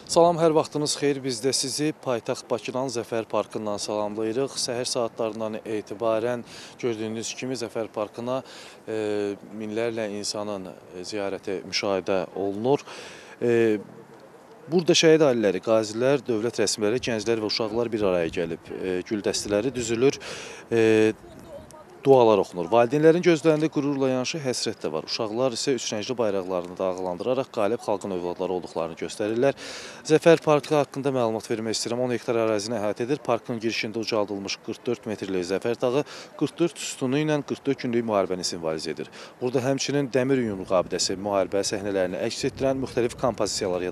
Salam, hər vaxtınız xeyir. Biz də sizi paytaxt Bakıdan Zəfər Parkından salamlayırıq. Səhər saatlarından etibarən gördüyünüz kimi Zəfər Parkına minlərlə insanın ziyarəti müşahidə olunur. Burada şəhid ailələri, qazilər, dövlət rəsmiləri, gənclər və uşaqlar bir araya gəlib. Gül dəstələri düzülür. Dualar oxunur. Valideynlərin gözlərində qürurla yanaşı həsrət də var. Uşaqlar isə üç rəngli bayraqlarını dalğalandıraraq qalib xalqın övladları olduqlarını göstərirlər. Zəfər Parkı haqqında məlumat vermək istəyirəm. 10 hektar ərazini əhatə edir. Parkın girişində ucaldılmış 44 metrlik Zəfər dağı 44 sütunu ilə 44 günlük müharibəni simvolizə edir. Burada həmçinin dəmir yumruq abidəsi, müharibə səhnələrini əks etdirən müxtəlif kompozisiyalar,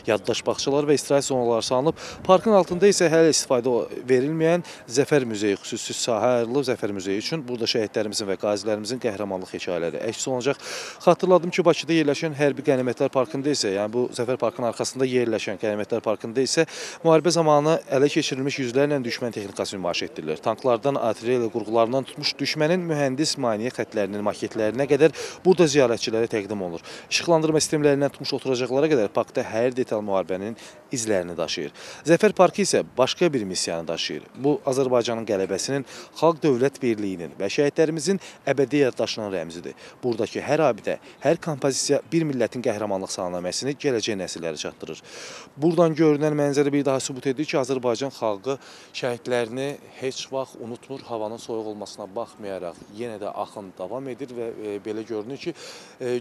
yaddaş bağçalar və istirahət zonaları salınıb. Parkın altında isə hələ istifadə verilməyən Zəfər Muzeyi, xüsusi sahə ayrılıb Zəfər Muzeyi üçün. Burada şəhidlərimizin və qazilərimizin qəhrəmanlıq hekayələri əks olunacaq. Xatırladım ki, Bakıda yerləşən Hərbi Qənimətlər Parkında isə, yəni bu Zəfər Parkının arxasında yerləşən Qənimətlər Parkında isə müharibə zamanı ələ keçirilmiş yüzlərlə düşmən texnikası nümayiş etdirilir. Tanklardan, artilleriya qurğularından tutmuş düşmənin mühəndis maneə xətlərinin maketlərinə qədər burada ziyarətçilərə təqdim olunur. İşıqlandırma sistemlərindən tutmuş oturacaqlara qədər parkda hər detal müharibənin izlərini daşıyır. Zəfər Parkı isə başqa bir missiyanı daşıyır. Bu, Azərbaycanın qələbəsinin, xalq-dövlət birliyinin və şəhidlərimizin əbədi yaddaşının rəmzidir. Buradakı hər abidə, hər kompozisiya bir millətin qəhrəmanlıq salnaməsini gələcək nəsillərə çatdırır. Buradan görünən mənzərə bir daha sübut edir ki, Azərbaycan xalqı şəhidlərini heç vaxt unutmur. Havanın soyuq olmasına baxmayaraq yenə də axın davam edir və belə görünür ki,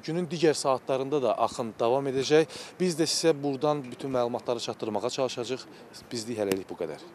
günün digər saatlarında da axın davam edəcək. Biz də sizə buradan bütün məlumatları çatdırmağa çalışacağıq. Bizlik hələlik bu qədər.